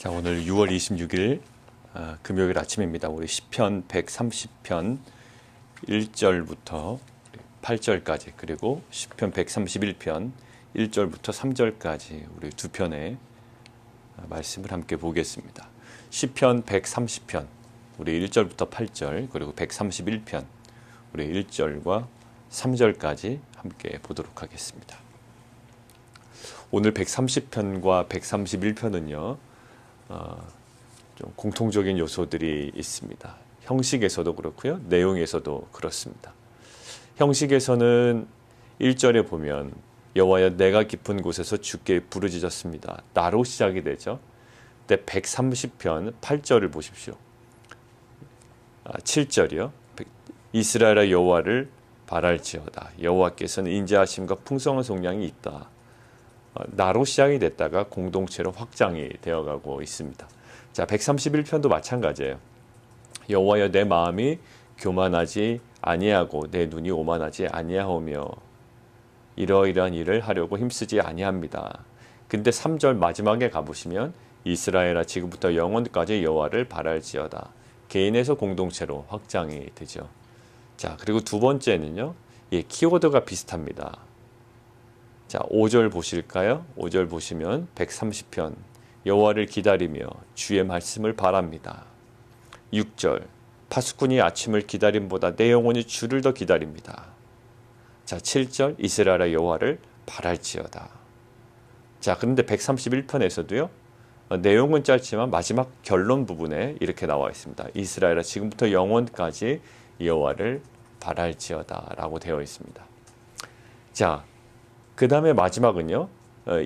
자, 오늘 6월 26일 금요일 아침입니다. 우리 시편 130편 1절부터 8절까지 그리고 시편 131편 1절부터 3절까지 우리 두 편의 말씀을 함께 보겠습니다. 시편 130편 우리 1절부터 8절 그리고 131편 우리 1절과 3절까지 함께 보도록 하겠습니다. 오늘 130편과 131편은요. 좀 공통적인 요소들이 있습니다. 형식에서도 그렇고요. 내용에서도 그렇습니다. 형식에서는 1절에 보면 여호와여 내가 깊은 곳에서 주께 부르짖었습니다. 나로 시작이 되죠. 근데 130편 8절을 보십시오. 7절이요. 이스라엘의 여호와를 바랄지어다. 여호와께서는 인자하심과 풍성한 속량이 있다. 나로 시작이 됐다가 공동체로 확장이 되어가고 있습니다. 자, 131편도 마찬가지예요. 여호와여 내 마음이 교만하지 아니하고 내 눈이 오만하지 아니하오며 이러이러한 일을 하려고 힘쓰지 아니합니다. 근데 3절 마지막에 가보시면 이스라엘아 지금부터 영원까지 여호와를 바랄지어다. 개인에서 공동체로 확장이 되죠. 자, 그리고 두 번째는요. 키워드가 비슷합니다. 자, 5절 보실까요? 5절 보시면 130편 여호와를 기다리며 주의 말씀을 바랍니다. 6절 파수꾼이 아침을 기다림보다 내 영혼이 주를 더 기다립니다. 자, 7절 이스라엘의 여호와를 바랄지어다. 자, 그런데 131편에서도요. 내용은 짧지만 마지막 결론 부분에 이렇게 나와 있습니다. 이스라엘아 지금부터 영원까지 여호와를 바랄지어다 라고 되어 있습니다. 자, 그 다음에 마지막은요.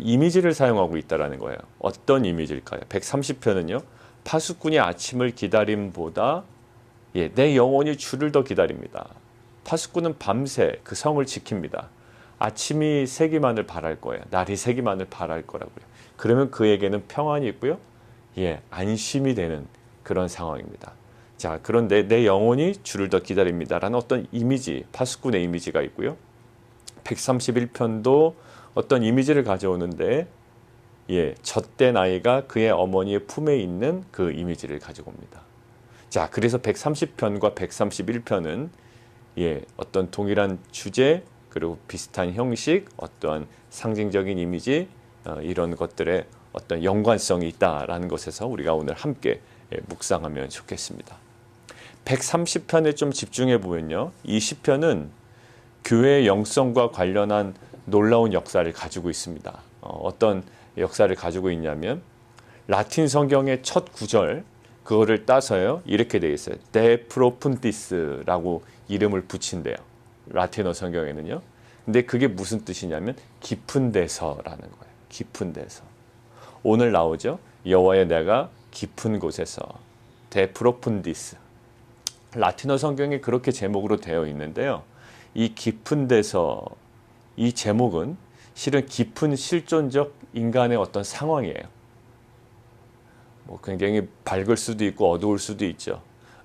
이미지를 사용하고 있다는 거예요. 어떤 이미지일까요? 130편은요. 파수꾼이 아침을 기다림보다 내 영혼이 주를 더 기다립니다. 파수꾼은 밤새 그 성을 지킵니다. 아침이 새기만을 바랄 거예요. 날이 새기만을 바랄 거라고요. 그러면 그에게는 평안이 있고요. 안심이 되는 그런 상황입니다. 자, 그런데 내 영혼이 주를 더 기다립니다라는 어떤 이미지, 파수꾼의 이미지가 있고요. 131편도 어떤 이미지를 가져오는데 젖된 아이가 그의 어머니의 품에 있는 그 이미지를 가지고 옵니다. 자, 그래서 130편과 131편은 어떤 동일한 주제 그리고 비슷한 형식, 어떤 상징적인 이미지 이런 것들의 어떤 연관성이 있다라는 것에서 우리가 오늘 함께 묵상하면 좋겠습니다. 130편에 좀 집중해 보면요. 이 시편은 교회의 영성과 관련한 놀라운 역사를 가지고 있습니다. 어떤 역사를 가지고 있냐면 라틴 성경의 첫 구절 그거를 따서요. 이렇게 되어 있어요. De profundis라고 이름을 붙인대요. 라틴어 성경에는요. 근데 그게 무슨 뜻이냐면 깊은 데서라는 거예요. 깊은 데서. 오늘 나오죠. 여호와여 내가 깊은 곳에서 De profundis. 라틴어 성경에 그렇게 제목으로 되어 있는데요. 이 깊은 데서 이 제목은 실은 깊은 실존적 인간의 어떤 상황이에요. 굉장히 밝을 수도 있고 어두울 수도 있죠.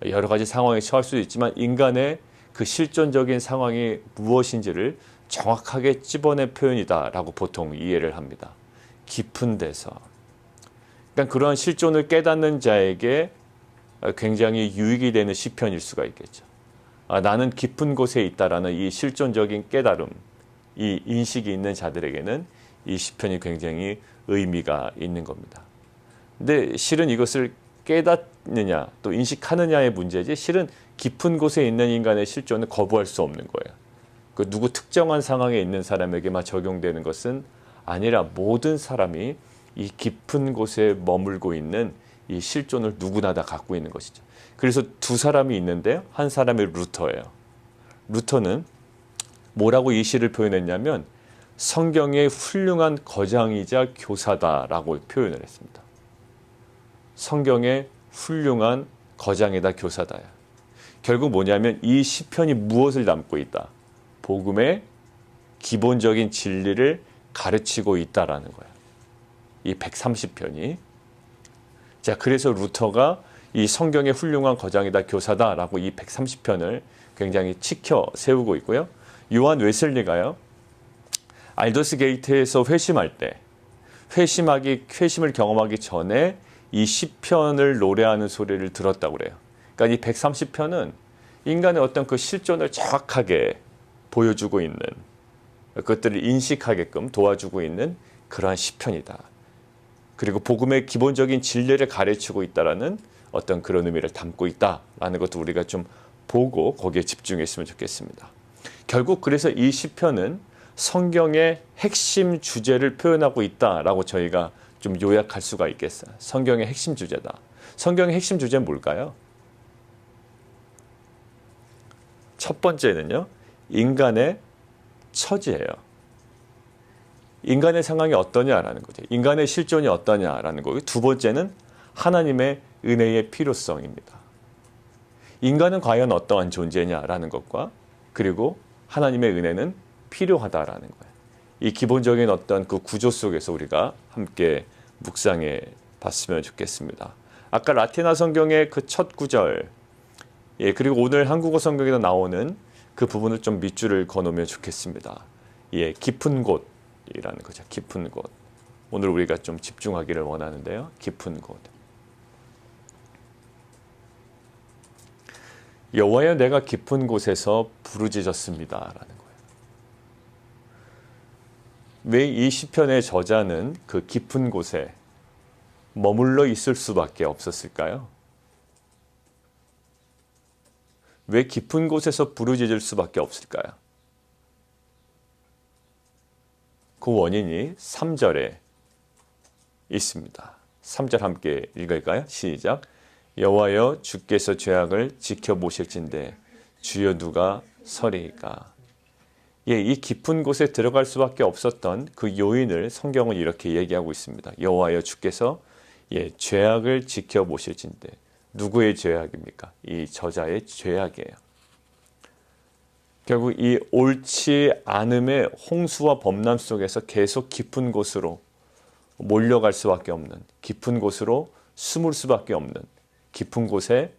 여러 가지 상황에 처할 수도 있지만 인간의 그 실존적인 상황이 무엇인지를 정확하게 찝어낸 표현이다라고 보통 이해를 합니다. 깊은 데서. 그러니까 그러한 실존을 깨닫는 자에게 굉장히 유익이 되는 시편일 수가 있겠죠. 나는 깊은 곳에 있다라는 이 실존적인 깨달음, 이 인식이 있는 자들에게는 이 시편이 굉장히 의미가 있는 겁니다. 근데 실은 이것을 깨닫느냐 또 인식하느냐의 문제지 실은 깊은 곳에 있는 인간의 실존은 거부할 수 없는 거예요. 그 누구 특정한 상황에 있는 사람에게만 적용되는 것은 아니라 모든 사람이 이 깊은 곳에 머물고 있는 이 실존을 누구나 다 갖고 있는 것이죠. 그래서 두 사람이 있는데요. 한 사람이 루터예요. 루터는 뭐라고 이 시를 표현했냐면 성경의 훌륭한 거장이자 교사다라고 표현을 했습니다. 성경의 훌륭한 거장이다 교사다야. 결국 뭐냐면 이 시편이 무엇을 담고 있다? 복음의 기본적인 진리를 가르치고 있다라는 거예요. 이 130편이. 자, 그래서 루터가 이 성경의 훌륭한 거장이다 교사다라고 이 130편을 굉장히 치켜 세우고 있고요. 요한 웨슬리가요. 알더스 게이트에서 회심할 때 회심을 경험하기 전에 이 시편을 노래하는 소리를 들었다고 그래요. 그러니까 이 130편은 인간의 어떤 그 실존을 정확하게 보여주고 있는, 그것들을 인식하게끔 도와주고 있는 그러한 시편이다. 그리고 복음의 기본적인 진리를 가르치고 있다라는 어떤 그런 의미를 담고 있다라는 것도 우리가 좀 보고 거기에 집중했으면 좋겠습니다. 결국 그래서 이 시편은 성경의 핵심 주제를 표현하고 있다라고 저희가 좀 요약할 수가 있겠어요. 성경의 핵심 주제다. 성경의 핵심 주제는 뭘까요? 첫 번째는요, 인간의 처지예요. 인간의 상황이 어떠냐라는 거죠. 인간의 실존이 어떠냐라는 거고, 두 번째는 하나님의 은혜의 필요성입니다. 인간은 과연 어떠한 존재냐라는 것과, 그리고 하나님의 은혜는 필요하다라는 거예요. 이 기본적인 어떤 그 구조 속에서 우리가 함께 묵상해 봤으면 좋겠습니다. 아까 라틴어 성경의 그 첫 구절, 그리고 오늘 한국어 성경에도 나오는 그 부분을 좀 밑줄을 그어놓으면 좋겠습니다. 깊은 곳이라는 거죠. 깊은 곳. 오늘 우리가 좀 집중하기를 원하는데요. 깊은 곳. 여호와여, 내가 깊은 곳에서 부르짖었습니다라는 거예요. 왜 이 시편의 저자는 그 깊은 곳에 머물러 있을 수밖에 없었을까요? 왜 깊은 곳에서 부르짖을 수밖에 없을까요? 그 원인이 3절에 있습니다. 3절 함께 읽을까요? 시작. 여호와여, 주께서 죄악을 지켜보실진대 주여 누가 서리이까. 이 깊은 곳에 들어갈 수밖에 없었던 그 요인을 성경은 이렇게 얘기하고 있습니다. 여호와여, 주께서 죄악을 지켜보실진대. 누구의 죄악입니까? 이 저자의 죄악이에요. 결국 이 옳지 않음의 홍수와 범람 속에서 계속 깊은 곳으로 몰려갈 수밖에 없는, 깊은 곳으로 숨을 수밖에 없는, 깊은 곳에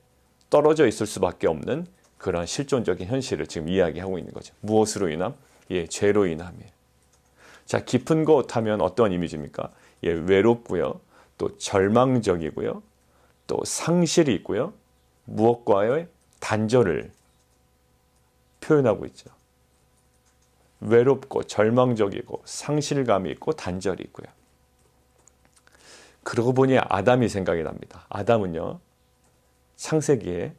떨어져 있을 수밖에 없는 그런 실존적인 현실을 지금 이야기하고 있는 거죠. 무엇으로 인함? 죄로 인함이에요. 자, 깊은 곳 하면 어떤 이미지입니까? 외롭고요, 또 절망적이고요, 또 상실이 있고요, 무엇과의 단절을 표현하고 있죠. 외롭고 절망적이고 상실감이 있고 단절이 있고요. 그러고 보니 아담이 생각이 납니다. 아담은요, 창세기에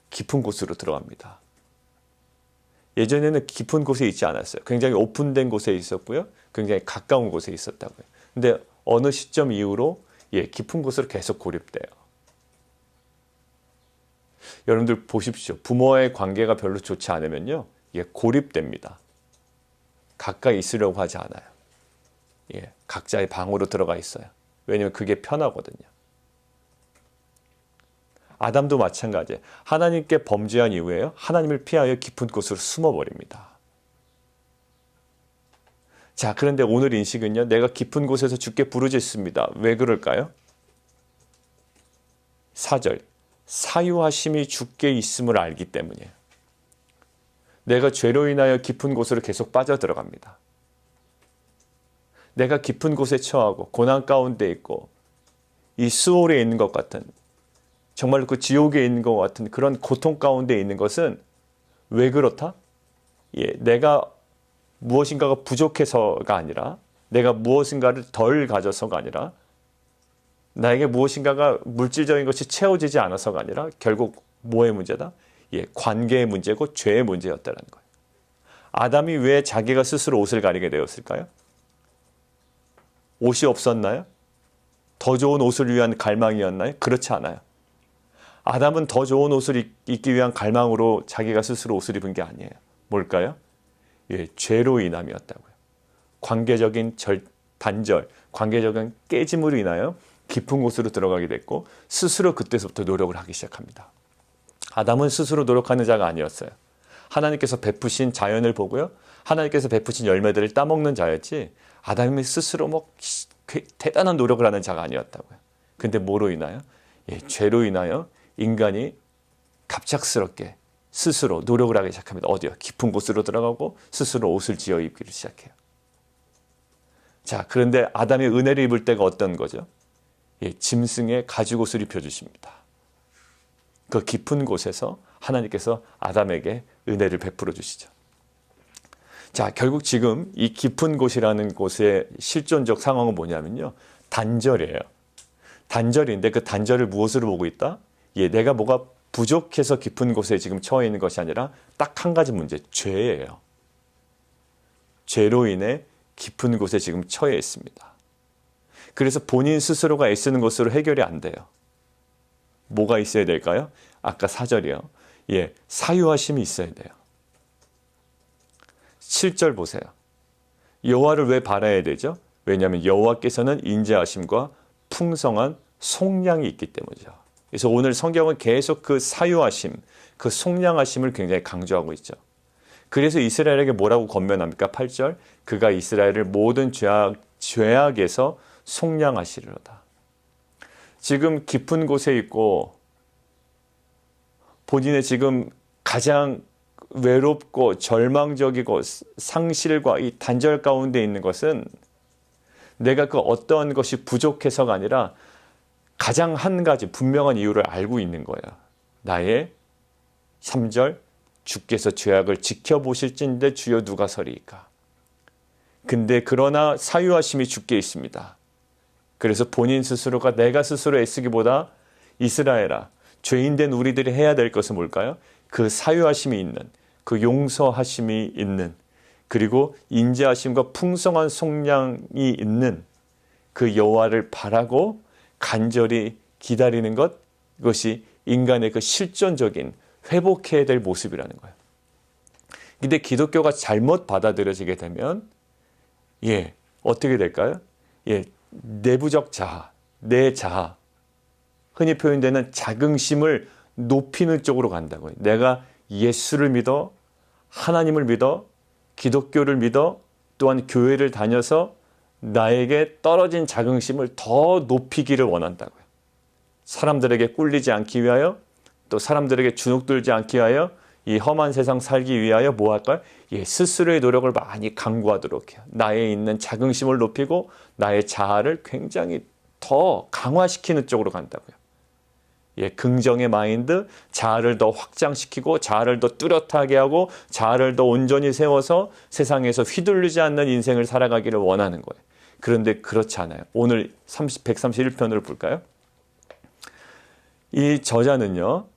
깊은 곳으로 들어갑니다. 예전에는 깊은 곳에 있지 않았어요. 굉장히 오픈된 곳에 있었고요, 굉장히 가까운 곳에 있었다고요. 근데 어느 시점 이후로 깊은 곳으로 계속 고립돼요. 여러분들 보십시오. 부모와의 관계가 별로 좋지 않으면요, 고립됩니다. 가까이 있으려고 하지 않아요. 각자의 방으로 들어가 있어요. 왜냐하면 그게 편하거든요. 아담도 마찬가지예요. 하나님께 범죄한 이후에요, 하나님을 피하여 깊은 곳으로 숨어버립니다. 자, 그런데 오늘 인식은요, 내가 깊은 곳에서 주께 부르짖습니다. 왜 그럴까요? 4절, 사유하심이 주께 있음을 알기 때문이에요. 내가 죄로 인하여 깊은 곳으로 계속 빠져들어갑니다. 내가 깊은 곳에 처하고 고난 가운데 있고 이 수월에 있는 것 같은, 정말 그 지옥에 있는 것 같은 그런 고통 가운데 있는 것은 왜 그렇다? 내가 무엇인가가 부족해서가 아니라, 내가 무엇인가를 덜 가져서가 아니라, 나에게 무엇인가가 물질적인 것이 채워지지 않아서가 아니라 결국 뭐의 문제다? 관계의 문제고 죄의 문제였다는 거예요. 아담이 왜 자기가 스스로 옷을 가리게 되었을까요? 옷이 없었나요? 더 좋은 옷을 위한 갈망이었나요? 그렇지 않아요. 아담은 더 좋은 옷을 입기 위한 갈망으로 자기가 스스로 옷을 입은 게 아니에요. 뭘까요? 죄로 인함이었다고요. 관계적인 단절, 관계적인 깨짐으로 인하여 깊은 곳으로 들어가게 됐고, 스스로 그때서부터 노력을 하기 시작합니다. 아담은 스스로 노력하는 자가 아니었어요. 하나님께서 베푸신 자연을 보고요, 하나님께서 베푸신 열매들을 따먹는 자였지, 아담이 스스로 대단한 노력을 하는 자가 아니었다고요. 근데 뭐로 인하여? 죄로 인하여 인간이 갑작스럽게 스스로 노력을 하기 시작합니다. 어디요? 깊은 곳으로 들어가고 스스로 옷을 지어 입기를 시작해요. 자, 그런데 아담이 은혜를 입을 때가 어떤 거죠? 짐승의 가죽옷을 입혀주십니다. 그 깊은 곳에서 하나님께서 아담에게 은혜를 베풀어 주시죠. 자, 결국 지금 이 깊은 곳이라는 곳의 실존적 상황은 뭐냐면요. 단절이에요. 단절인데 그 단절을 무엇으로 보고 있다? 내가 뭐가 부족해서 깊은 곳에 지금 처해 있는 것이 아니라 딱 한 가지 문제, 죄예요. 죄로 인해 깊은 곳에 지금 처해 있습니다. 그래서 본인 스스로가 애쓰는 것으로 해결이 안 돼요. 뭐가 있어야 될까요? 아까 4절이요. 사유하심이 있어야 돼요. 7절 보세요. 여호와를 왜 바라야 되죠? 왜냐하면 여호와께서는 인자하심과 풍성한 속량이 있기 때문이죠. 그래서 오늘 성경은 계속 그 사유하심, 그 속량하심을 굉장히 강조하고 있죠. 그래서 이스라엘에게 뭐라고 권면합니까? 8절. 그가 이스라엘을 모든 죄악에서 속량하시리로다. 지금 깊은 곳에 있고 본인의 지금 가장 외롭고 절망적이고 상실과 이 단절 가운데 있는 것은 내가 그 어떠한 것이 부족해서가 아니라 가장 한 가지 분명한 이유를 알고 있는 거예요. 나의 3절 주께서 죄악을 지켜보실진데 주여 누가 서리이까. 근데 그러나 사유하심이 주께 있습니다. 그래서 본인 스스로가 내가 스스로 애쓰기보다 이스라엘아, 죄인된 우리들이 해야 될 것은 뭘까요? 그 사유하심이 있는, 그 용서하심이 있는, 그리고 인자하심과 풍성한 속량이 있는 그 여호와를 바라고 간절히 기다리는 것, 이것이 인간의 그 실존적인 회복해야 될 모습이라는 거예요. 근데 기독교가 잘못 받아들여지게 되면 어떻게 될까요? 내부적 자아, 내 자아, 흔히 표현되는 자긍심을 높이는 쪽으로 간다고요. 내가 예수를 믿어, 하나님을 믿어, 기독교를 믿어, 또한 교회를 다녀서 나에게 떨어진 자긍심을 더 높이기를 원한다고요. 사람들에게 꿀리지 않기 위하여, 또 사람들에게 주눅들지 않기 위하여, 이 험한 세상 살기 위하여 뭐 할까요? 스스로의 노력을 많이 강구하도록 해요. 나에 있는 자긍심을 높이고 나의 자아를 굉장히 더 강화시키는 쪽으로 간다고요. 긍정의 마인드, 자아를 더 확장시키고 자아를 더 뚜렷하게 하고 자아를 더 온전히 세워서 세상에서 휘둘리지 않는 인생을 살아가기를 원하는 거예요. 그런데 그렇지 않아요. 오늘 131편을 볼까요? 이 저자는요.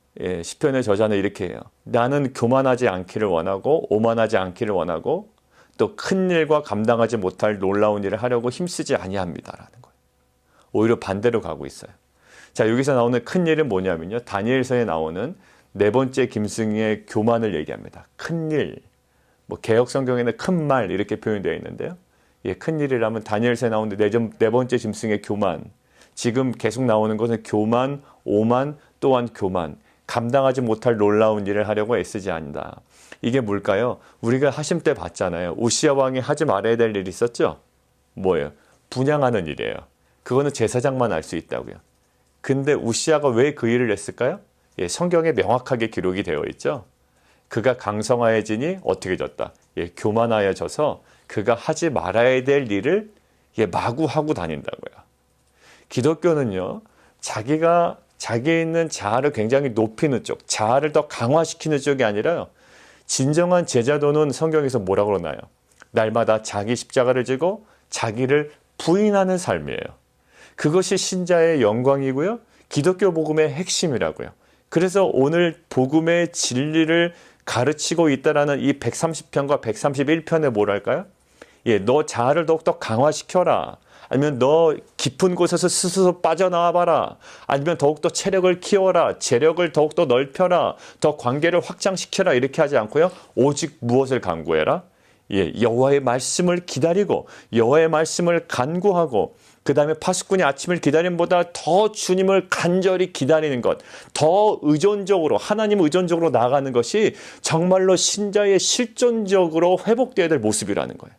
시편의 저자는 이렇게 해요. 나는 교만하지 않기를 원하고 오만하지 않기를 원하고 또 큰 일과 감당하지 못할 놀라운 일을 하려고 힘쓰지 아니합니다라는 거예요. 오히려 반대로 가고 있어요. 자, 여기서 나오는 큰 일은 뭐냐면요. 다니엘서에 나오는 네 번째 짐승의 교만을 얘기합니다. 큰 일, 개역 성경에는 큰 말 이렇게 표현되어 있는데요. 큰 일이라면 다니엘서에 나오는 네 번째 짐승의 교만. 지금 계속 나오는 것은 교만, 오만, 또한 교만. 감당하지 못할 놀라운 일을 하려고 애쓰지 않는다. 이게 뭘까요? 우리가 하심 때 봤잖아요. 우시야 왕이 하지 말아야 될 일이 있었죠? 뭐예요? 분향하는 일이에요. 그거는 제사장만 알 수 있다고요. 근데 우시야가 왜 그 일을 했을까요? 성경에 명확하게 기록이 되어 있죠. 그가 강성하여지니 어떻게 졌다? 교만하여져서 그가 하지 말아야 될 일을 마구 하고 다닌다고요. 기독교는요. 자기에 있는 자아를 굉장히 높이는 쪽, 자아를 더 강화시키는 쪽이 아니라요. 진정한 제자도는 성경에서 뭐라고 그러나요? 날마다 자기 십자가를 지고 자기를 부인하는 삶이에요. 그것이 신자의 영광이고요. 기독교 복음의 핵심이라고요. 그래서 오늘 복음의 진리를 가르치고 있다라는 이 130편과 131편에 뭐랄까요? 너 자아를 더욱더 강화시켜라. 아니면 너 깊은 곳에서 스스로 빠져나와 봐라. 아니면 더욱더 체력을 키워라. 재력을 더욱더 넓혀라. 더 관계를 확장시켜라. 이렇게 하지 않고요. 오직 무엇을 간구해라? 여호와의 말씀을 기다리고 여호와의 말씀을 간구하고 그 다음에 파수꾼이 아침을 기다림보다 더 주님을 간절히 기다리는 것, 더 의존적으로 하나님 의존적으로 나아가는 것이 정말로 신자의 실존적으로 회복되어야 될 모습이라는 거예요.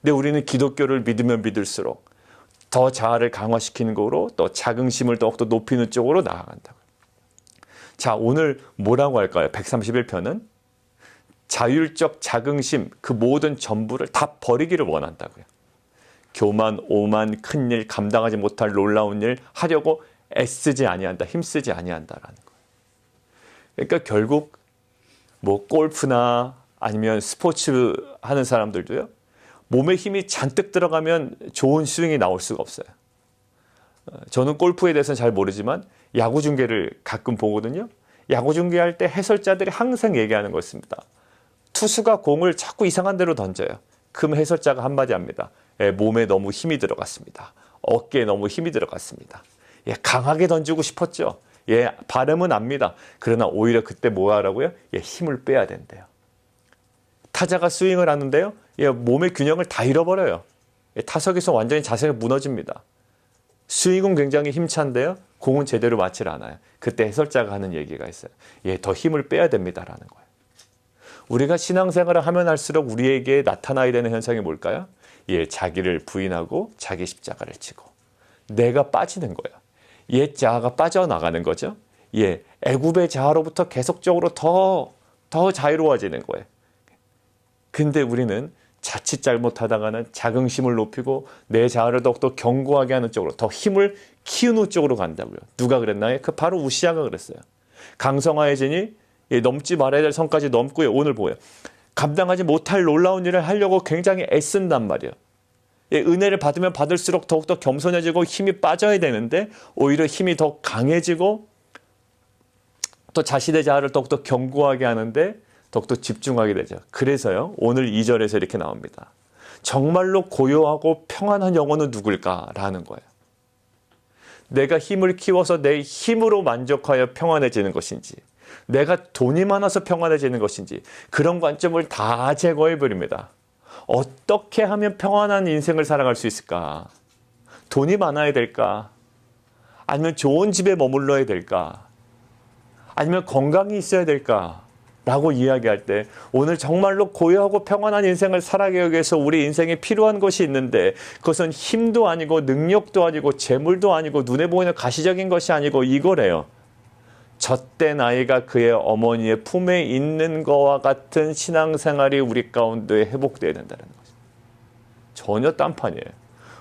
근데 우리는 기독교를 믿으면 믿을수록 더 자아를 강화시키는 거로 또 자긍심을 더욱더 높이는 쪽으로 나아간다고요. 자, 오늘 뭐라고 할까요? 131편은 자율적 자긍심, 그 모든 전부를 다 버리기를 원한다고요. 교만, 오만, 큰일, 감당하지 못할 놀라운 일 하려고 애쓰지 아니한다, 힘쓰지 아니한다라는 거예요. 그러니까 결국 뭐 골프나 아니면 스포츠 하는 사람들도요, 몸에 힘이 잔뜩 들어가면 좋은 스윙이 나올 수가 없어요. 저는 골프에 대해서는 잘 모르지만 야구 중계를 가끔 보거든요. 야구 중계할 때 해설자들이 항상 얘기하는 거 있습니다. 투수가 공을 자꾸 이상한 데로 던져요. 그럼 해설자가 한마디 합니다. 몸에 너무 힘이 들어갔습니다. 어깨에 너무 힘이 들어갔습니다. 강하게 던지고 싶었죠. 발음은 압니다. 그러나 오히려 그때 뭐 하라고요? 힘을 빼야 된대요. 타자가 스윙을 하는데요, 몸의 균형을 다 잃어버려요. 타석에서 완전히 자세가 무너집니다. 스윙은 굉장히 힘찬데요, 공은 제대로 맞질 않아요. 그때 해설자가 하는 얘기가 있어요. 더 힘을 빼야 됩니다라는 거예요. 우리가 신앙생활을 하면 할수록 우리에게 나타나야 되는 현상이 뭘까요? 자기를 부인하고 자기 십자가를 지고 내가 빠지는 거예요. 옛 자아가 빠져나가는 거죠. 애굽의 자아로부터 계속적으로 더 자유로워지는 거예요. 근데 우리는 자칫 잘못하다가는 자긍심을 높이고 내 자아를 더욱더 견고하게 하는 쪽으로, 더 힘을 키우는 쪽으로 간다고요. 누가 그랬나요? 바로 우시아가 그랬어요. 강성하여지니 넘지 말아야 될 선까지 넘고요. 오늘 보여요. 감당하지 못할 놀라운 일을 하려고 굉장히 애쓴단 말이에요. 은혜를 받으면 받을수록 더욱더 겸손해지고 힘이 빠져야 되는데 오히려 힘이 더 강해지고 또 자신의 자아를 더욱더 견고하게 하는데 더욱더 집중하게 되죠. 그래서요, 오늘 2절에서 이렇게 나옵니다. 정말로 고요하고 평안한 영혼은 누굴까라는 거예요. 내가 힘을 키워서 내 힘으로 만족하여 평안해지는 것인지, 내가 돈이 많아서 평안해지는 것인지, 그런 관점을 다 제거해버립니다. 어떻게 하면 평안한 인생을 살아갈 수 있을까? 돈이 많아야 될까? 아니면 좋은 집에 머물러야 될까? 아니면 건강이 있어야 될까? 라고 이야기할 때 오늘 정말로 고요하고 평안한 인생을 살아가기 위해서 우리 인생에 필요한 것이 있는데 그것은 힘도 아니고 능력도 아니고 재물도 아니고 눈에 보이는 가시적인 것이 아니고 이거래요. 젖된 아이가 그의 어머니의 품에 있는 것과 같은 신앙생활이 우리 가운데 회복되어야 된다는 거죠. 전혀 딴판이에요.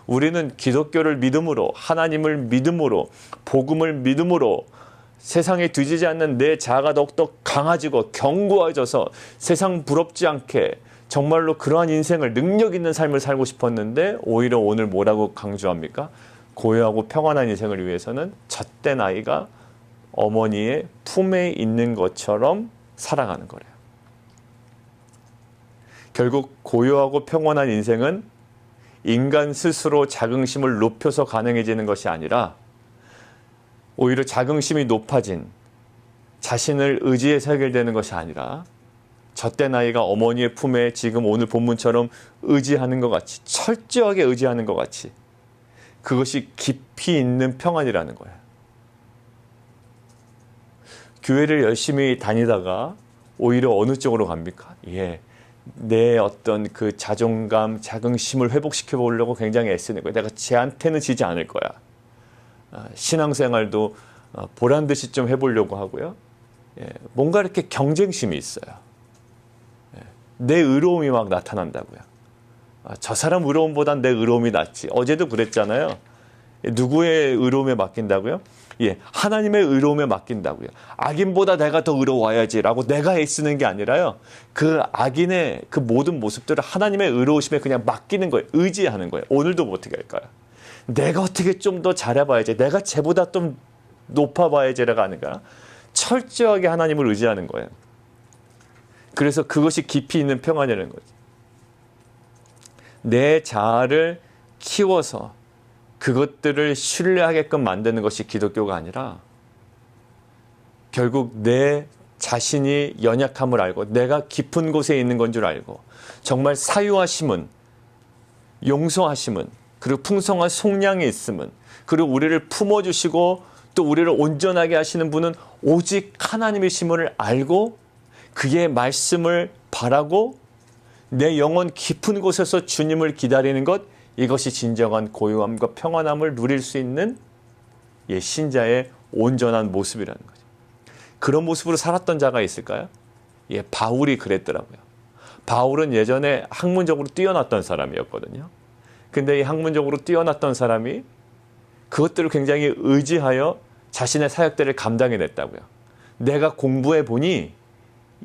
우리는 기독교를 믿음으로, 하나님을 믿음으로, 복음을 믿음으로 세상에 뒤지지 않는 내 자아가 더욱더 강해지고 견고해져서 세상 부럽지 않게 정말로 그러한 인생을, 능력 있는 삶을 살고 싶었는데 오히려 오늘 뭐라고 강조합니까? 고요하고 평안한 인생을 위해서는 젖된 아이가 어머니의 품에 있는 것처럼 살아가는 거래요. 결국 고요하고 평온한 인생은 인간 스스로 자긍심을 높여서 가능해지는 것이 아니라 오히려 자긍심이 높아진 자신을 의지해서 해결되는 것이 아니라 젖된 아이가 어머니의 품에 지금 오늘 본문처럼 의지하는 것 같이, 철저하게 의지하는 것 같이, 그것이 깊이 있는 평안이라는 거예요. 교회를 열심히 다니다가 오히려 어느 쪽으로 갑니까? 내 어떤 그 자존감, 자긍심을 회복시켜 보려고 굉장히 애쓰는 거예요. 내가 쟤한테는 지지 않을 거야. 신앙생활도 보란듯이 좀 해보려고 하고요. 뭔가 이렇게 경쟁심이 있어요. 내 의로움이 막 나타난다고요. 저 사람 의로움보단 내 의로움이 낫지. 어제도 그랬잖아요. 누구의 의로움에 맡긴다고요? 하나님의 의로움에 맡긴다고요. 악인보다 내가 더 의로워야지라고 내가 애쓰는 게 아니라요. 그 악인의 그 모든 모습들을 하나님의 의로우심에 그냥 맡기는 거예요. 의지하는 거예요. 오늘도 뭐 어떻게 할까요? 내가 어떻게 좀 더 잘해봐야지. 내가 쟤보다 좀 높아봐야지라고 하는 거야. 철저하게 하나님을 의지하는 거예요. 그래서 그것이 깊이 있는 평안이라는 거죠. 내 자아를 키워서 그것들을 신뢰하게끔 만드는 것이 기독교가 아니라 결국 내 자신이 연약함을 알고 내가 깊은 곳에 있는 건 줄 알고 정말 사유하심은, 용서하심은, 그리고 풍성한 속량이 있음은, 그리고 우리를 품어주시고 또 우리를 온전하게 하시는 분은 오직 하나님이심을 알고 그의 말씀을 바라고 내 영혼 깊은 곳에서 주님을 기다리는 것, 이것이 진정한 고요함과 평안함을 누릴 수 있는 신자의 온전한 모습이라는 거죠. 그런 모습으로 살았던 자가 있을까요? 바울이 그랬더라고요. 바울은 예전에 학문적으로 뛰어났던 사람이었거든요. 근데 이 학문적으로 뛰어났던 사람이 그것들을 굉장히 의지하여 자신의 사역들을 감당해냈다고요. 내가 공부해 보니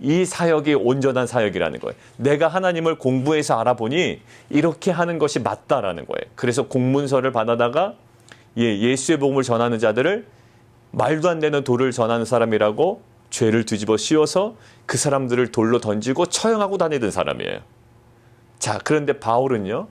이 사역이 온전한 사역이라는 거예요. 내가 하나님을 공부해서 알아보니 이렇게 하는 것이 맞다라는 거예요. 그래서 공문서를 받아다가 예수의 복음을 전하는 자들을 말도 안 되는 돌을 전하는 사람이라고 죄를 뒤집어 씌워서 그 사람들을 돌로 던지고 처형하고 다니던 사람이에요. 자, 그런데 바울은요,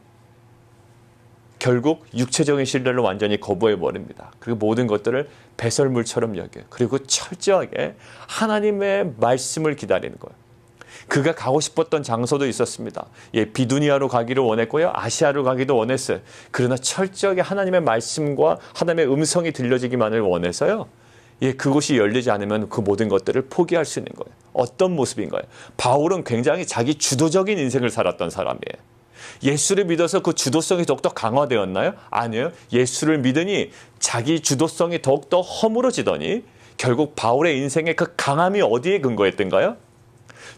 결국 육체적인 신뢰를 완전히 거부해버립니다. 그리고 모든 것들을 배설물처럼 여겨요. 그리고 철저하게 하나님의 말씀을 기다리는 거예요. 그가 가고 싶었던 장소도 있었습니다. 비두니아로 가기를 원했고요. 아시아로 가기도 원했어요. 그러나 철저하게 하나님의 말씀과 하나님의 음성이 들려지기만을 원해서요. 그곳이 열리지 않으면 그 모든 것들을 포기할 수 있는 거예요. 어떤 모습인가요? 바울은 굉장히 자기 주도적인 인생을 살았던 사람이에요. 예수를 믿어서 그 주도성이 더욱더 강화되었나요? 아니요. 예수를 믿으니 자기 주도성이 더욱더 허물어지더니 결국 바울의 인생의 그 강함이 어디에 근거했던가요?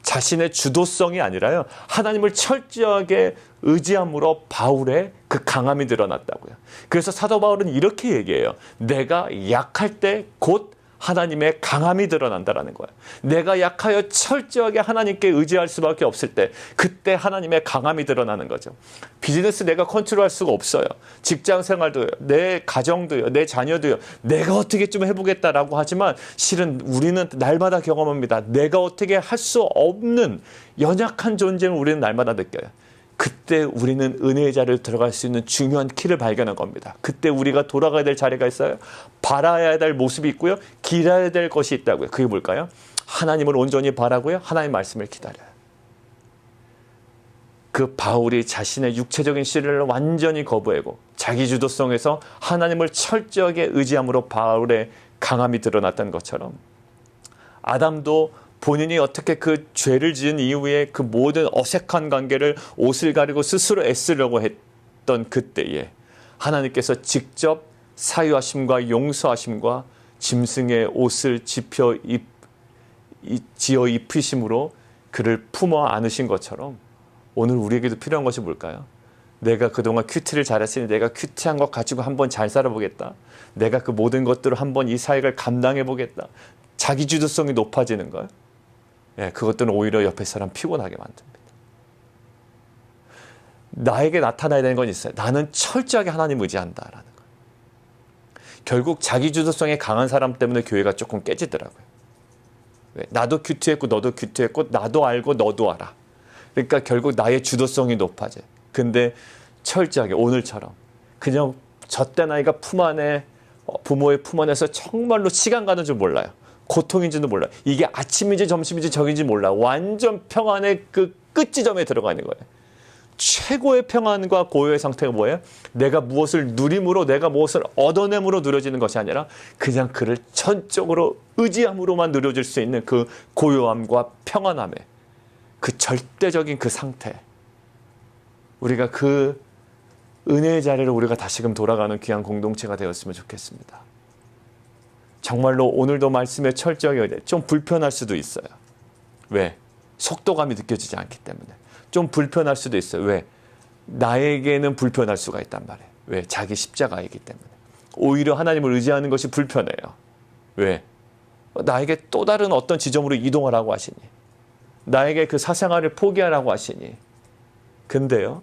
자신의 주도성이 아니라요. 하나님을 철저하게 의지함으로 바울의 그 강함이 드러났다고요. 그래서 사도 바울은 이렇게 얘기해요. 내가 약할 때 곧 하나님의 강함이 드러난다라는 거예요. 내가 약하여 철저하게 하나님께 의지할 수밖에 없을 때 그때 하나님의 강함이 드러나는 거죠. 비즈니스 내가 컨트롤할 수가 없어요. 직장 생활도요. 내 가정도요. 내 자녀도요. 내가 어떻게 좀 해보겠다라고 하지만 실은 우리는 날마다 경험합니다. 내가 어떻게 할 수 없는 연약한 존재를 우리는 날마다 느껴요. 그때 우리는 은혜의 자리로 들어갈 수 있는 중요한 키를 발견한 겁니다. 그때 우리가 돌아가야 될 자리가 있어요. 바라야 될 모습이 있고요. 기다려야 될 것이 있다고요. 그게 뭘까요? 하나님을 온전히 바라고요. 하나님의 말씀을 기다려요. 그 바울이 자신의 육체적인 신뢰를 완전히 거부하고 자기 주도성에서 하나님을 철저하게 의지함으로 바울의 강함이 드러났던 것처럼 아담도 본인이 어떻게 그 죄를 지은 이후에 그 모든 어색한 관계를 옷을 가리고 스스로 애쓰려고 했던 그때에 하나님께서 직접 사유하심과 용서하심과 짐승의 옷을 지어 입히심으로 그를 품어 안으신 것처럼 오늘 우리에게도 필요한 것이 뭘까요? 내가 그동안 큐티를 잘했으니 내가 큐티한 것 가지고 한번 잘 살아보겠다. 내가 그 모든 것들을 한번 이 사역을 감당해보겠다. 자기 주도성이 높아지는 거예요. 그것들은 오히려 옆에 사람 피곤하게 만듭니다. 나에게 나타나야 되는 건 있어요. 나는 철저하게 하나님 의지한다라는 거예요. 결국 자기 주도성이 강한 사람 때문에 교회가 조금 깨지더라고요. 나도 큐티했고 너도 큐티했고 나도 알고 너도 알아. 그러니까 결국 나의 주도성이 높아져요. 근데 철저하게 오늘처럼 그냥 젖된 아이가 품 안에 부모의 품 안에서 정말로 시간 가는 줄 몰라요. 고통인지도 몰라. 이게 아침인지 점심인지 저긴지 몰라. 완전 평안의 그 끝지점에 들어가 있는 거예요. 최고의 평안과 고요의 상태가 뭐예요? 내가 무엇을 누림으로 내가 무엇을 얻어냄으로 누려지는 것이 아니라 그냥 그를 전적으로 의지함으로만 누려질 수 있는 그 고요함과 평안함의 그 절대적인 그 상태. 우리가 그 은혜의 자리로 우리가 다시금 돌아가는 귀한 공동체가 되었으면 좋겠습니다. 정말로 오늘도 말씀에 철저하게 좀 불편할 수도 있어요. 왜? 속도감이 느껴지지 않기 때문에. 좀 불편할 수도 있어요. 왜? 나에게는 불편할 수가 있단 말이에요. 왜? 자기 십자가이기 때문에. 오히려 하나님을 의지하는 것이 불편해요. 왜? 나에게 또 다른 어떤 지점으로 이동하라고 하시니. 나에게 그 사생활을 포기하라고 하시니. 근데요.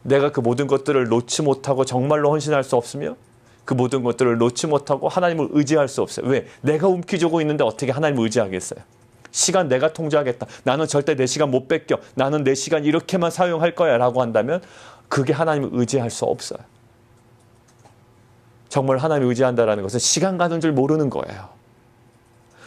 내가 그 모든 것들을 놓지 못하고 정말로 헌신할 수 없으며 그 모든 것들을 놓지 못하고 하나님을 의지할 수 없어요. 왜? 내가 움켜쥐고 있는데 어떻게 하나님을 의지하겠어요? 시간 내가 통제하겠다. 나는 절대 내 시간 못 뺏겨. 나는 내 시간 이렇게만 사용할 거야 라고 한다면 그게 하나님을 의지할 수 없어요. 정말 하나님을 의지한다는 것은 시간 가는 줄 모르는 거예요.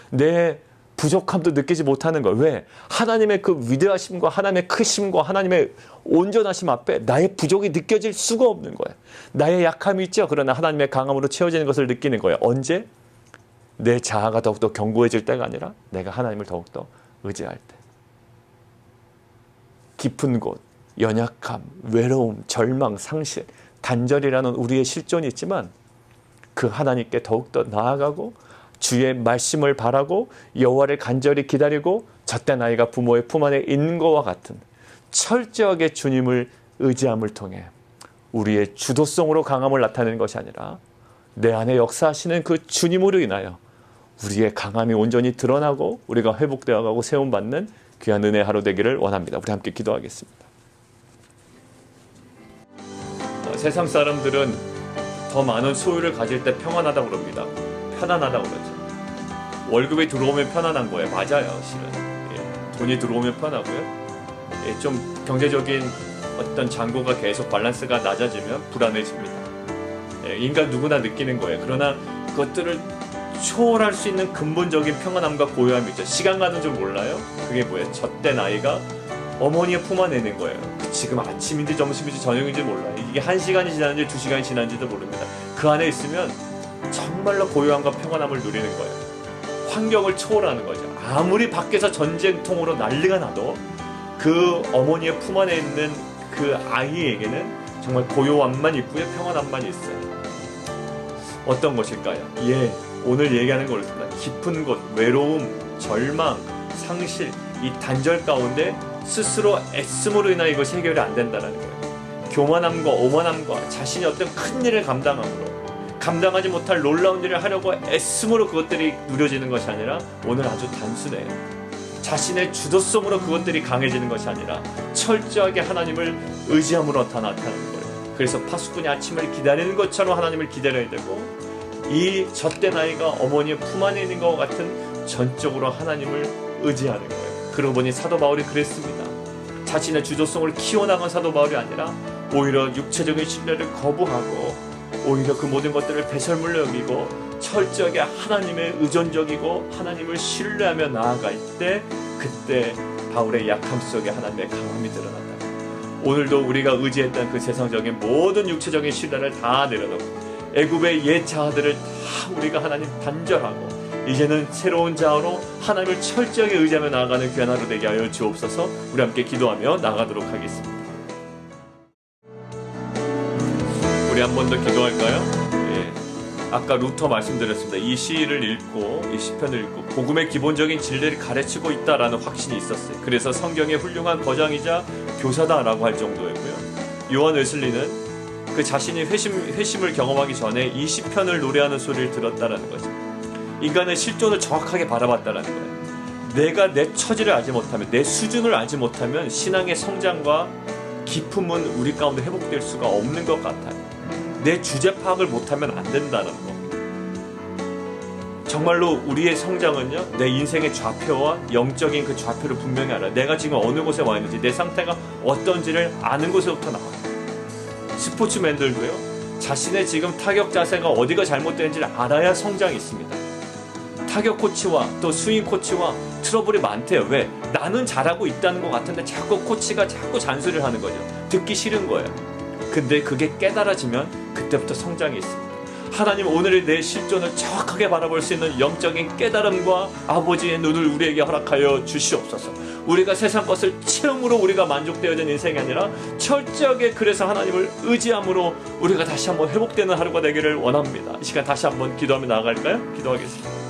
내 부족함도 느끼지 못하는 거예요. 왜? 하나님의 그 위대하심과 하나님의 크심과 하나님의 온전하심 앞에 나의 부족이 느껴질 수가 없는 거예요. 나의 약함이 있죠. 그러나 하나님의 강함으로 채워지는 것을 느끼는 거예요. 언제? 내 자아가 더욱더 견고해질 때가 아니라 내가 하나님을 더욱더 의지할 때. 깊은 곳, 연약함, 외로움, 절망, 상실, 단절이라는 우리의 실존이 있지만 그 하나님께 더욱더 나아가고 주의 말씀을 바라고 여호와를 간절히 기다리고 젖된 아이가 부모의 품 안에 있는 것과 같은 철저하게 주님을 의지함을 통해 우리의 주도성으로 강함을 나타내는 것이 아니라 내 안에 역사하시는 그 주님으로 인하여 우리의 강함이 온전히 드러나고 우리가 회복되어가고 세움받는 귀한 은혜 하루 되기를 원합니다. 우리 함께 기도하겠습니다. 세상 사람들은 더 많은 소유를 가질 때 평안하다고 그럽니다. 편안하다고 그러죠. 월급이 들어오면 편안한 거예요. 맞아요, 실은. 돈이 들어오면 편하고요. 좀 경제적인 어떤 잔고가 계속 밸런스가 낮아지면 불안해집니다. 인간 누구나 느끼는 거예요. 그러나 그것들을 초월할 수 있는 근본적인 평안함과 고요함이 있죠. 시간 가는 줄 몰라요? 그게 뭐예요? 젖된 아이가 어머니의 품 안에 있는 거예요. 지금 아침인지 점심인지 저녁인지 몰라요. 이게 1시간이 지났는지 2시간이 지났는지도 모릅니다. 그 안에 있으면 정말로 고요함과 평안함을 누리는 거예요. 환경을 초월하는 거죠. 아무리 밖에서 전쟁통으로 난리가 나도 그 어머니의 품 안에 있는 그 아이에게는 정말 고요함만 있고요, 평안함만 있어요. 어떤 것일까요? 오늘 얘기하는 거였습니다. 깊은 곳, 외로움, 절망, 상실, 이 단절 가운데 스스로 애씀으로 인하여 이것이 해결이 안 된다는 거예요. 교만함과 오만함과 자신이 어떤 큰 일을 감당하지 못할 놀라운 일을 하려고 애씀으로 그것들이 누려지는 것이 아니라 오늘 아주 단순해요. 자신의 주도성으로 그것들이 강해지는 것이 아니라 철저하게 하나님을 의지함으로 나타나는 거예요. 그래서 파수꾼이 아침을 기다리는 것처럼 하나님을 기다려야 되고, 이 젖된 아이가 어머니의 품 안에 있는 것과 같은 전적으로 하나님을 의지하는 거예요. 그러고 보니 사도 바울이 그랬습니다. 자신의 주도성을 키워나간 사도 바울이 아니라 오히려 육체적인 신뢰를 거부하고 오히려 그 모든 것들을 배설물로 여기고 철저하게 하나님의 의존적이고 하나님을 신뢰하며 나아갈 때, 그때 바울의 약함 속에 하나님의 강함이 드러난다. 오늘도 우리가 의지했던 그 세상적인 모든 육체적인 신뢰를 다 내려놓고 애굽의 옛 자아들을 다 우리가 하나님 단절하고 이제는 새로운 자아로 하나님을 철저하게 의지하며 나아가는 귀한 하루 되게 하여 주옵소서. 우리 함께 기도하며 나가도록 하겠습니다. 우리 한 번 더 기도할까요? 아까 루터 말씀드렸습니다. 이 시를 읽고 이 시편을 읽고 복음의 기본적인 진리를 가르치고 있다라는 확신이 있었어요. 그래서 성경의 훌륭한 거장이자 교사다라고 할 정도였고요. 요한 웨슬리는 그 자신이 회심을 경험하기 전에 이 시편을 노래하는 소리를 들었다라는 거죠. 인간의 실존을 정확하게 바라봤다라는 거예요. 내가 내 처지를 알지 못하면, 내 수준을 알지 못하면 신앙의 성장과 기쁨은 우리 가운데 회복될 수가 없는 것 같아요. 내 주제 파악을 못하면 안 된다는 거. 정말로 우리의 성장은요, 내 인생의 좌표와 영적인 그 좌표를 분명히 알아요. 내가 지금 어느 곳에 와 있는지, 내 상태가 어떤지를 아는 곳에서부터 나와요. 스포츠맨들도요, 자신의 지금 타격 자세가 어디가 잘못되는지를 알아야 성장이 있습니다. 타격 코치와 또 스윙 코치와 트러블이 많대요. 왜? 나는 잘하고 있다는 것 같은데 자꾸 코치가 자꾸 잔소리를 하는 거죠. 듣기 싫은 거예요. 근데 그게 깨달아지면 그때부터 성장이 있습니다. 하나님, 오늘의 내 실존을 정확하게 바라볼 수 있는 영적인 깨달음과 아버지의 눈을 우리에게 허락하여 주시옵소서. 우리가 세상 것을 체험으로 우리가 만족되어진 인생이 아니라 철저하게 그래서 하나님을 의지함으로 우리가 다시 한번 회복되는 하루가 되기를 원합니다. 이 시간 다시 한번 기도하며 나아갈까요? 기도하겠습니다.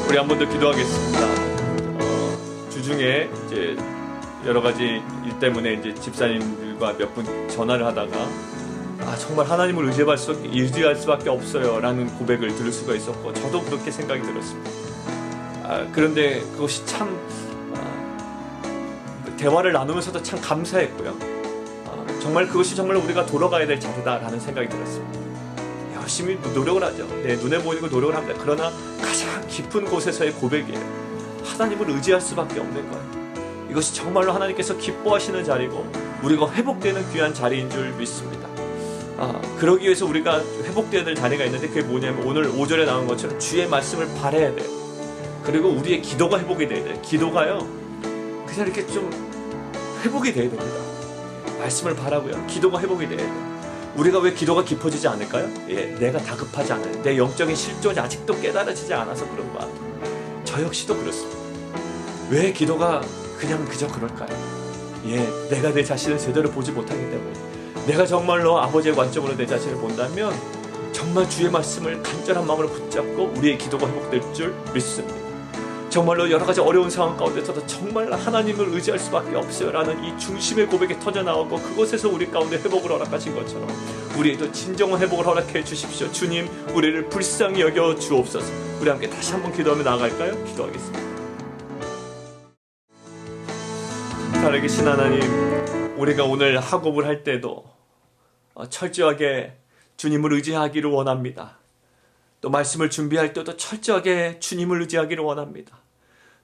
우리 한 번 더 기도하겠습니다. 주중에 이제 여러 가지 일 때문에 이제 집사님들과 몇 분 전화를 하다가 정말 하나님을 의지할 수밖에 없어요 라는 고백을 들을 수가 있었고, 저도 그렇게 생각이 들었습니다. 그런데 그것이 참 대화를 나누면서도 참 감사했고요. 정말 그것이 정말 우리가 돌아가야 될 자리다라는 생각이 들었습니다. 열심히 노력을 하죠. 눈에 보이는 걸 노력을 합니다. 그러나 가장 깊은 곳에서의 고백이에요. 하나님을 의지할 수밖에 없는 거예요. 이것이 정말로 하나님께서 기뻐하시는 자리고 우리가 회복되는 귀한 자리인 줄 믿습니다. 그러기 위해서 우리가 회복되어야 될 자리가 있는데, 그게 뭐냐면 오늘 5절에 나온 것처럼 주의 말씀을 바라야 돼요. 그리고 우리의 기도가 회복이 돼야 돼요. 기도가요, 그냥 이렇게 좀 회복이 돼야 됩니다. 말씀을 바라고요, 기도가 회복이 돼야 돼요. 우리가 왜 기도가 깊어지지 않을까요? 내가 다급하지 않아요. 내 영적인 실존이 아직도 깨달아지지 않아서 그런 것 같아요. 저 역시도 그렇습니다. 왜 기도가 그저 그럴까요? 내가 내 자신을 제대로 보지 못하기 때문에. 내가 정말로 아버지의 관점으로 내 자신을 본다면 정말 주의 말씀을 간절한 마음으로 붙잡고 우리의 기도가 회복될 줄 믿습니다. 정말로 여러 가지 어려운 상황 가운데서도 정말 하나님을 의지할 수밖에 없어요 라는 이 중심의 고백이 터져나오고 그곳에서 우리 가운데 회복을 허락하신 것처럼 우리에도 진정한 회복을 허락해 주십시오. 주님, 우리를 불쌍히 여겨 주옵소서. 우리 함께 다시 한번 기도하며 나아갈까요? 기도하겠습니다. 살아계신 하나님, 우리가 오늘 학업을 할 때도 철저하게 주님을 의지하기를 원합니다. 또 말씀을 준비할 때도 철저하게 주님을 의지하기를 원합니다.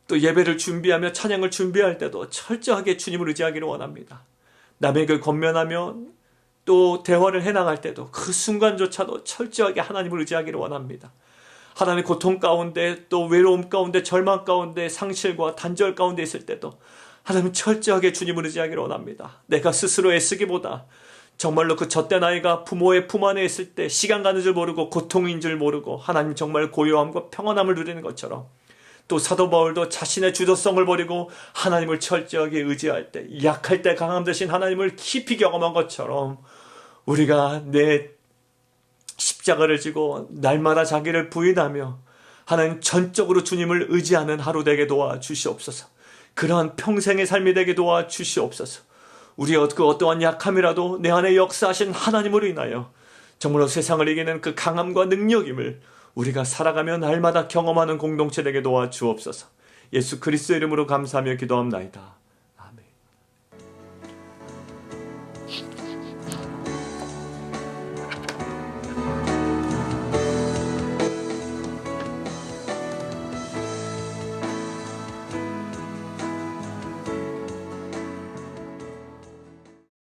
또 예배를 준비하며 찬양을 준비할 때도 철저하게 주님을 의지하기를 원합니다. 남에게 권면하며 또 대화를 해나갈 때도 그 순간조차도 철저하게 하나님을 의지하기를 원합니다. 하나님의 고통 가운데 또 외로움 가운데 절망 가운데 상실과 단절 가운데 있을 때도 하나님 철저하게 주님을 의지하기를 원합니다. 내가 스스로 애쓰기보다 정말로 그 젖된 아이가 부모의 품 안에 있을 때 시간 가는 줄 모르고 고통인 줄 모르고 하나님 정말 고요함과 평안함을 누리는 것처럼 또 사도 바울도 자신의 주도성을 버리고 하나님을 철저하게 의지할 때 약할 때 강함 되신 하나님을 깊이 경험한 것처럼 우리가 내 십자가를 지고 날마다 자기를 부인하며 하나님 전적으로 주님을 의지하는 하루 되게 도와주시옵소서. 그러한 평생의 삶이 되게 도와주시옵소서. 우리의 그 어떠한 약함이라도 내 안에 역사하신 하나님으로 인하여 정말로 세상을 이기는 그 강함과 능력임을 우리가 살아가며 날마다 경험하는 공동체 되게 도와주옵소서. 예수 그리스도 이름으로 감사하며 기도합나이다.